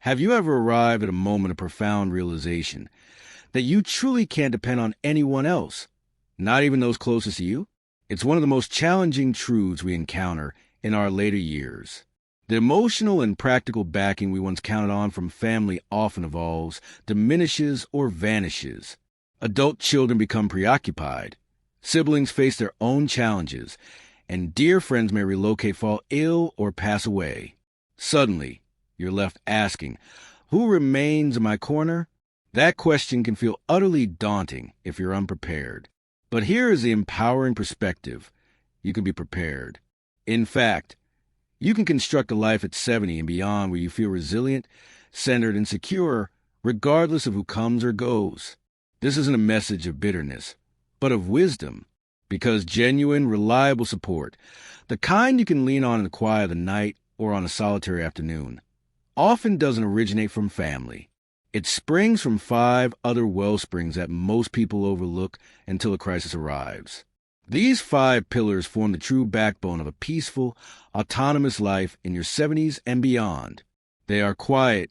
Have you ever arrived at a moment of profound realization that you truly can't depend on anyone else, not even those closest to you? It's one of the most challenging truths we encounter in our later years. The emotional and practical backing we once counted on from family often evolves, diminishes, or vanishes. Adult children become preoccupied. Siblings face their own challenges, and dear friends may relocate, fall ill, or pass away. Suddenly, you're left asking, who remains in my corner? That question can feel utterly daunting if you're unprepared. But here is the empowering perspective. You can be prepared. In fact, you can construct a life at 70 and beyond where you feel resilient, centered, and secure, regardless of who comes or goes. This isn't a message of bitterness, but of wisdom, because genuine, reliable support, the kind you can lean on in the quiet of the night or on a solitary afternoon, often doesn't originate from family. It springs from 5 other well springs that most people overlook until a crisis arrives. These 5 pillars form the true backbone of a peaceful, autonomous life in your 70s and beyond. They are quiet,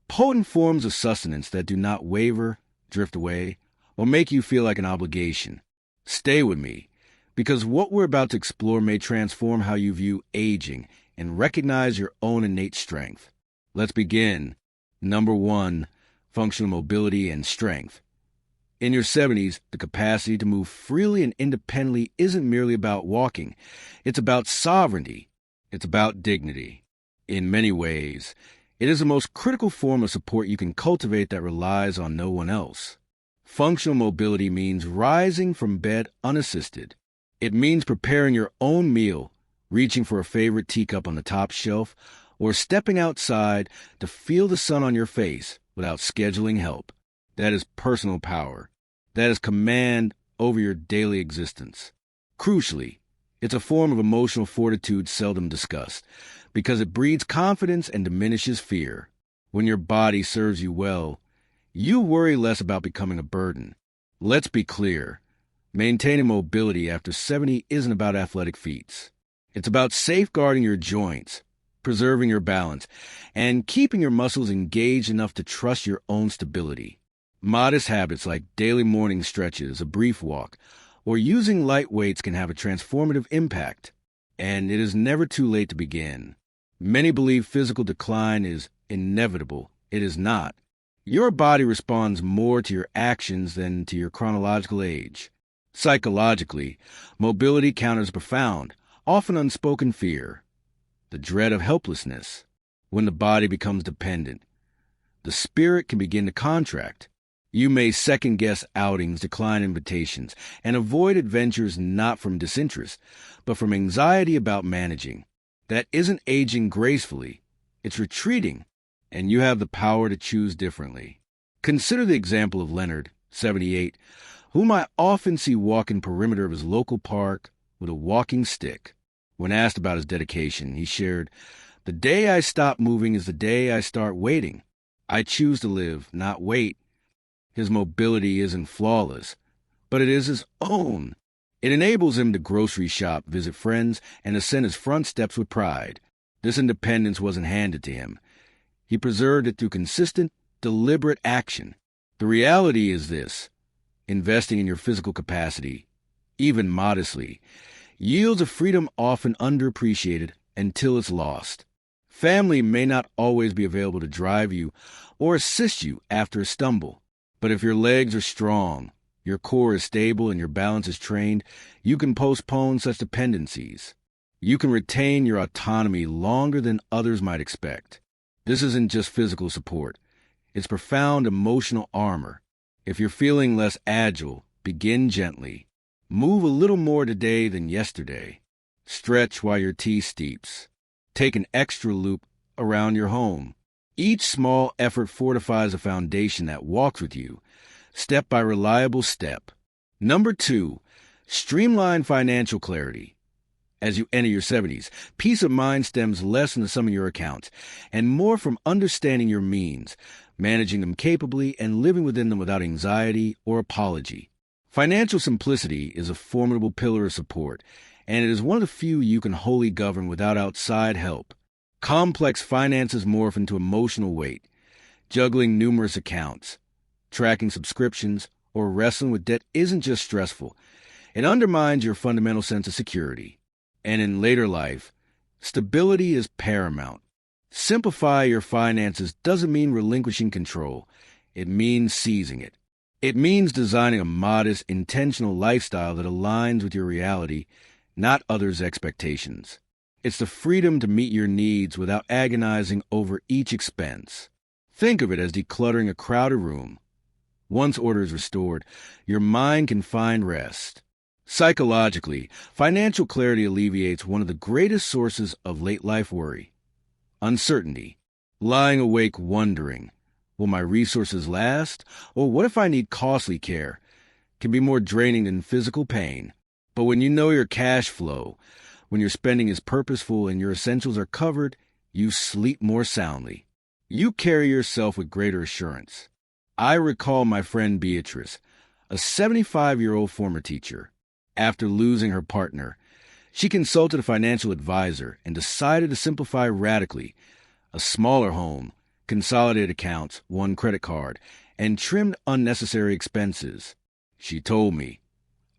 potent forms of sustenance that do not waver, drift away, or make you feel like an obligation. Stay with me, because what we're about to explore may transform how you view aging and recognize your own innate strength. Let's begin. Number 1, functional mobility and strength. In your 70s, the capacity to move freely and independently isn't merely about walking. It's about sovereignty. It's about dignity. In many ways, it is the most critical form of support you can cultivate that relies on no one else. Functional mobility means rising from bed unassisted. It means preparing your own meal, reaching for a favorite teacup on the top shelf, or stepping outside to feel the sun on your face without scheduling help. That is personal power. That is command over your daily existence. Crucially, it's a form of emotional fortitude seldom discussed, because it breeds confidence and diminishes fear. When your body serves you well, you worry less about becoming a burden. Let's be clear. Maintaining mobility after 70 isn't about athletic feats. It's about safeguarding your joints, preserving your balance, and keeping your muscles engaged enough to trust your own stability. Modest habits like daily morning stretches, a brief walk, or using light weights can have a transformative impact, and it is never too late to begin. Many believe physical decline is inevitable. It is not. Your body responds more to your actions than to your chronological age. Psychologically, mobility counters profound, often unspoken fear, the dread of helplessness. When the body becomes dependent, the spirit can begin to contract. You may second-guess outings, decline invitations, and avoid adventures not from disinterest, but from anxiety about managing. That isn't aging gracefully. It's retreating, and you have the power to choose differently. Consider the example of Leonard, 78, whom I often see walking perimeter of his local park with a walking stick. When asked about his dedication, he shared, "The day I stop moving is the day I start waiting. I choose to live, not wait." His mobility isn't flawless, but it is his own. It enables him to grocery shop, visit friends, and ascend his front steps with pride. This independence wasn't handed to him. He preserved it through consistent, deliberate action. The reality is this: investing in your physical capacity, even modestly, yields a freedom often underappreciated until it's lost. Family may not always be available to drive you or assist you after a stumble, but if your legs are strong, your core is stable, and your balance is trained, you can postpone such dependencies. You can retain your autonomy longer than others might expect. This isn't just physical support. It's profound emotional armor. If you're feeling less agile, begin gently. Move a little more today than yesterday. Stretch while your tea steeps. Take an extra loop around your home. Each small effort fortifies a foundation that walks with you, step by reliable step. Number 2, streamline financial clarity. As you enter your 70s, peace of mind stems less from the sum of your accounts and more from understanding your means, managing them capably, and living within them without anxiety or apology. Financial simplicity is a formidable pillar of support, and it is one of the few you can wholly govern without outside help. Complex finances morph into emotional weight, juggling numerous accounts, tracking subscriptions, or wrestling with debt isn't just stressful. It undermines your fundamental sense of security. And in later life, stability is paramount. Simplify your finances doesn't mean relinquishing control. It means seizing it. It means designing a modest, intentional lifestyle that aligns with your reality, not others' expectations. It's the freedom to meet your needs without agonizing over each expense. Think of it as decluttering a crowded room. Once order is restored, your mind can find rest. Psychologically, financial clarity alleviates one of the greatest sources of late-life worry: uncertainty. Lying awake wondering, will my resources last? Or what if I need costly care? Can be more draining than physical pain. But when you know your cash flow, when your spending is purposeful and your essentials are covered, you sleep more soundly. You carry yourself with greater assurance. I recall my friend Beatrice, a 75-year-old former teacher. After losing her partner, she consulted a financial advisor and decided to simplify radically: a smaller home, consolidated accounts, one credit card, and trimmed unnecessary expenses. She told me,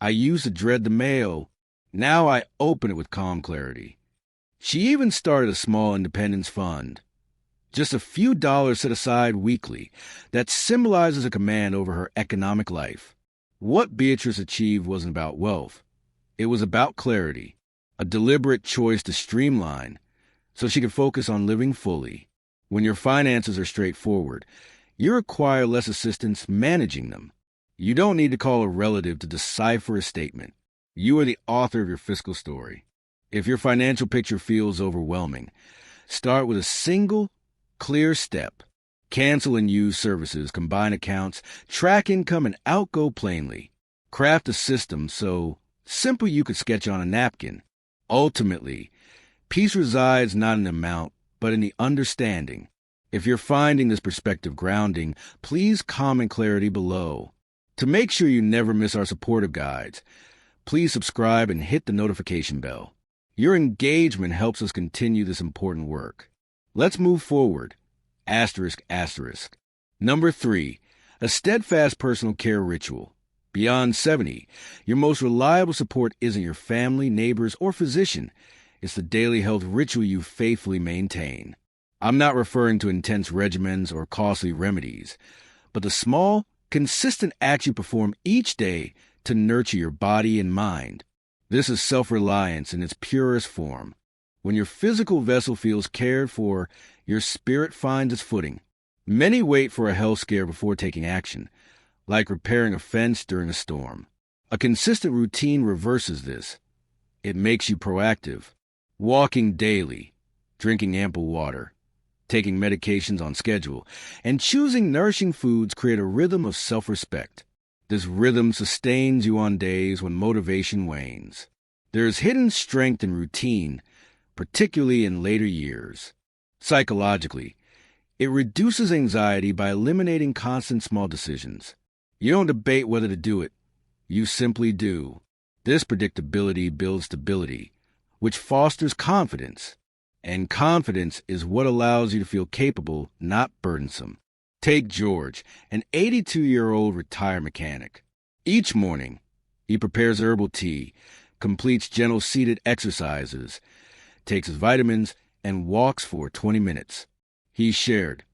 "I used to dread the mail. Now I open it with calm clarity." She even started a small independence fund, just a few dollars set aside weekly, that symbolizes a command over her economic life. What Beatrice achieved wasn't about wealth. It was about clarity, a deliberate choice to streamline so she could focus on living fully. When your finances are straightforward, you require less assistance managing them. You don't need to call a relative to decipher a statement. You are the author of your fiscal story. If your financial picture feels overwhelming, start with a single, clear step. Cancel and use services, combine accounts, track income, and outgo plainly. Craft a system so simple you could sketch on a napkin. Ultimately, peace resides not in the amount, but in the understanding. If you're finding this perspective grounding, please comment clarity below. To make sure you never miss our supportive guides, please subscribe and hit the notification bell. Your engagement helps us continue this important work. Let's move forward. Asterisk, asterisk. Number 3, a steadfast personal care ritual. Beyond 70, your most reliable support isn't your family, neighbors, or physician. It's the daily health ritual you faithfully maintain. I'm not referring to intense regimens or costly remedies, but the small, consistent acts you perform each day to nurture your body and mind. This is self-reliance in its purest form. When your physical vessel feels cared for, your spirit finds its footing. Many wait for a health scare before taking action, like repairing a fence during a storm. A consistent routine reverses this. It makes you proactive. Walking daily, drinking ample water, taking medications on schedule, and choosing nourishing foods create a rhythm of self-respect. This rhythm sustains you on days when motivation wanes. There is hidden strength in routine, particularly in later years. Psychologically, it reduces anxiety by eliminating constant small decisions. You don't debate whether to do it. You simply do. This predictability builds stability, which fosters confidence. And confidence is what allows you to feel capable, not burdensome. Take George, an 82-year-old retired mechanic. Each morning, he prepares herbal tea, completes gentle seated exercises, takes his vitamins, and walks for 20 minutes. He shared,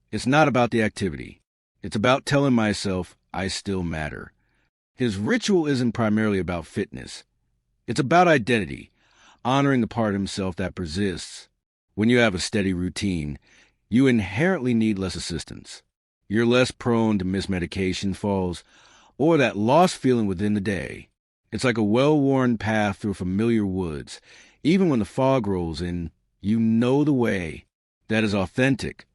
"It's not about the activity. It's about telling myself I still matter." His ritual isn't primarily about fitness. It's about identity, honoring the part of himself that persists. When you have a steady routine, you inherently need less assistance. You're less prone to miss medication falls or that lost feeling within the day. It's like a well-worn path through familiar woods. Even when the fog rolls in, you know the way. That is authentic,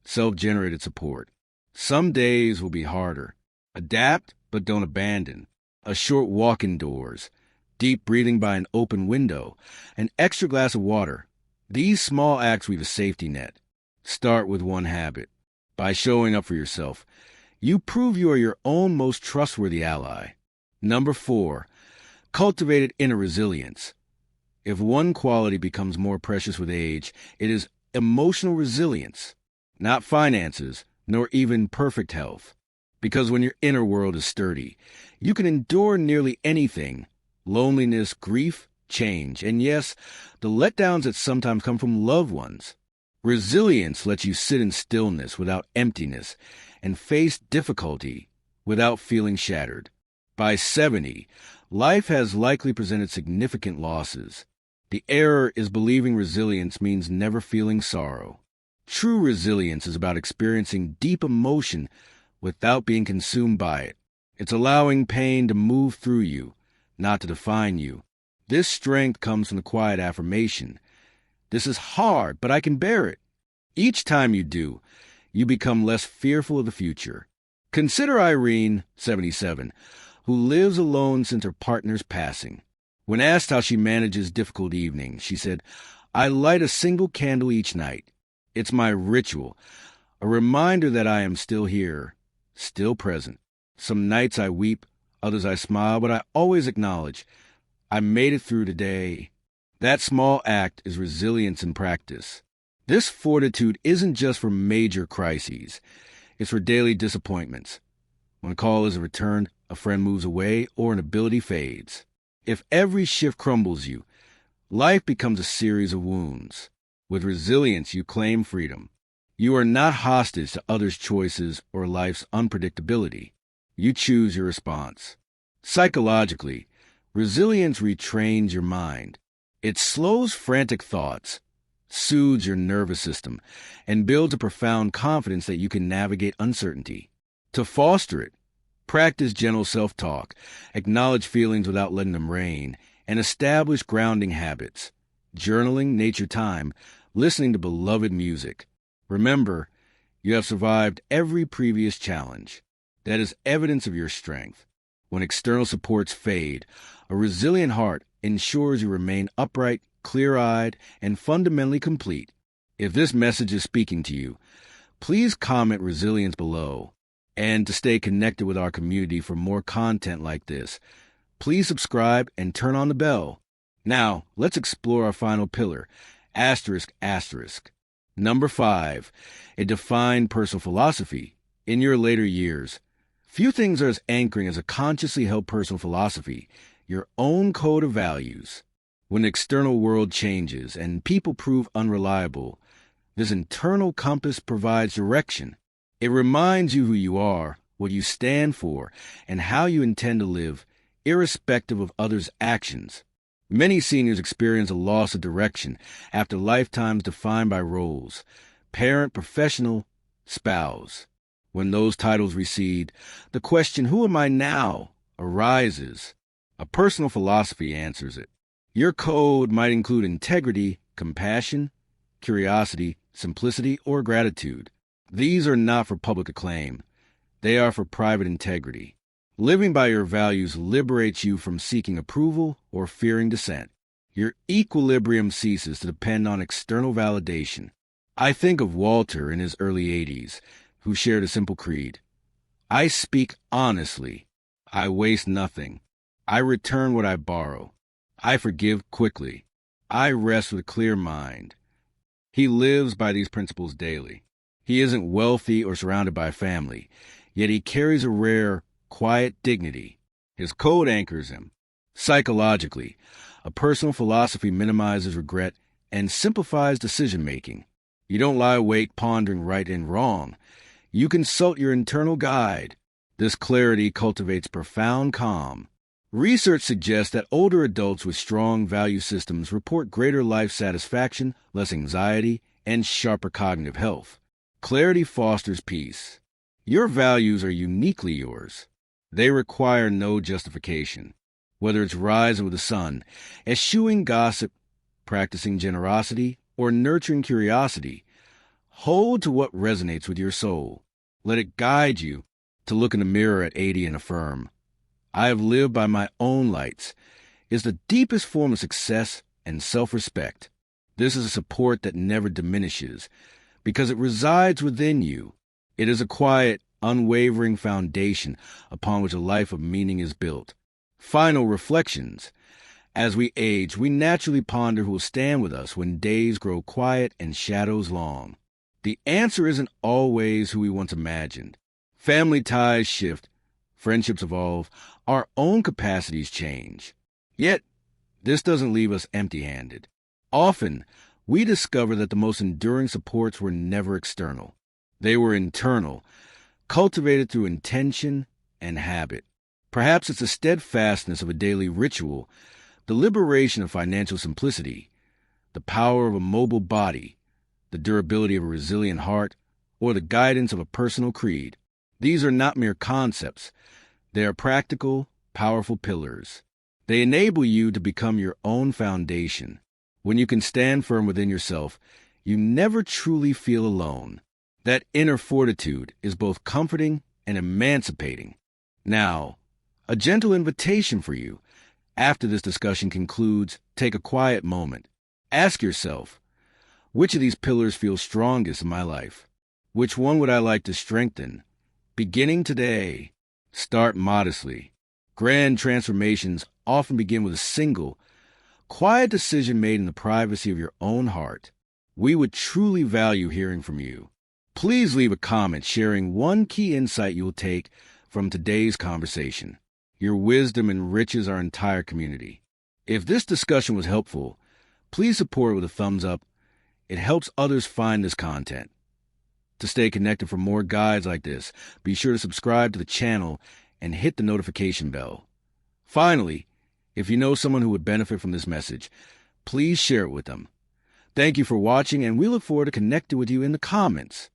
self-generated support. Some days will be harder. Adapt, but don't abandon. A short walk indoors, deep breathing by an open window, an extra glass of water. These small acts weave a safety net. Start with one habit. By showing up for yourself, you prove you are your own most trustworthy ally. Number 4, cultivated inner resilience. If one quality becomes more precious with age, it is emotional resilience, not finances, nor even perfect health. Because when your inner world is sturdy, you can endure nearly anything: loneliness, grief, change, and yes, the letdowns that sometimes come from loved ones. Resilience lets you sit in stillness without emptiness and face difficulty without feeling shattered. By 70, life has likely presented significant losses. The error is believing resilience means never feeling sorrow. True resilience is about experiencing deep emotion without being consumed by it. It's allowing pain to move through you, not to define you. This strength comes from the quiet affirmation: "This is hard, but I can bear it." Each time you do, you become less fearful of the future. Consider Irene, 77, who lives alone since her partner's passing. When asked how she manages difficult evenings, she said, "I light a single candle each night. It's my ritual, a reminder that I am still here, still present. Some nights I weep, others I smile, but I always acknowledge I made it through today." That small act is resilience in practice. This fortitude isn't just for major crises. It's for daily disappointments. When a call isn't returned, a friend moves away, or an ability fades. If every shift crumbles you, life becomes a series of wounds. With resilience, you claim freedom. You are not hostage to others' choices or life's unpredictability. You choose your response. Psychologically, resilience retrains your mind. It slows frantic thoughts, soothes your nervous system, and builds a profound confidence that you can navigate uncertainty. To foster it, practice gentle self-talk, acknowledge feelings without letting them reign, and establish grounding habits: journaling, nature time, listening to beloved music. Remember, you have survived every previous challenge. That is evidence of your strength. When external supports fade, a resilient heart ensures you remain upright, clear-eyed, and fundamentally complete. If this message is speaking to you, please comment resilience below. And to stay connected with our community for more content like this, please subscribe and turn on the bell. Now, let's explore our final pillar, asterisk, asterisk. Number 5, a defined personal philosophy. In your later years, few things are as anchoring as a consciously held personal philosophy, your own code of values. When the external world changes and people prove unreliable, this internal compass provides direction. It reminds you who you are, what you stand for, and how you intend to live, irrespective of others' actions. Many seniors experience a loss of direction after lifetimes defined by roles: parent, professional, spouse. When those titles recede, the question, "Who am I now?" arises. A personal philosophy answers it. Your code might include integrity, compassion, curiosity, simplicity, or gratitude. These are not for public acclaim. They are for private integrity. Living by your values liberates you from seeking approval or fearing dissent. Your equilibrium ceases to depend on external validation. I think of Walter in his early 80s, who shared a simple creed: "I speak honestly. I waste nothing. I return what I borrow. I forgive quickly. I rest with a clear mind." He lives by these principles daily. He isn't wealthy or surrounded by family, yet he carries a rare, quiet dignity. His code anchors him. Psychologically, a personal philosophy minimizes regret and simplifies decision-making. You don't lie awake pondering right and wrong. You consult your internal guide. This clarity cultivates profound calm. Research suggests that older adults with strong value systems report greater life satisfaction, less anxiety, and sharper cognitive health. Clarity fosters peace. Your values are uniquely yours. They require no justification. Whether it's rising with the sun, eschewing gossip, practicing generosity, or nurturing curiosity, hold to what resonates with your soul. Let it guide you to look in the mirror at 80 and affirm, "I have lived by my own lights," is the deepest form of success and self-respect. This is a support that never diminishes because it resides within you. It is a quiet, unwavering foundation upon which a life of meaning is built. Final reflections. As we age, we naturally ponder who will stand with us when days grow quiet and shadows long. The answer isn't always who we once imagined. Family ties shift, friendships evolve, our own capacities change. Yet, this doesn't leave us empty-handed. Often, we discover that the most enduring supports were never external. They were internal, cultivated through intention and habit. Perhaps it's the steadfastness of a daily ritual, the liberation of financial simplicity, the power of a mobile body, the durability of a resilient heart, or the guidance of a personal creed. These are not mere concepts. They are practical, powerful pillars. They enable you to become your own foundation. When you can stand firm within yourself, you never truly feel alone. That inner fortitude is both comforting and emancipating. Now, a gentle invitation for you. After this discussion concludes, take a quiet moment. Ask yourself, which of these pillars feels strongest in my life? Which one would I like to strengthen? Beginning today, start modestly. Grand transformations often begin with a single, quiet decision made in the privacy of your own heart. We would truly value hearing from you. Please leave a comment sharing one key insight you will take from today's conversation. Your wisdom enriches our entire community. If this discussion was helpful, please support it with a thumbs up. It helps others find this content. To stay connected for more guides like this, be sure to subscribe to the channel and hit the notification bell. Finally, if you know someone who would benefit from this message, please share it with them. Thank you for watching, and we look forward to connecting with you in the comments.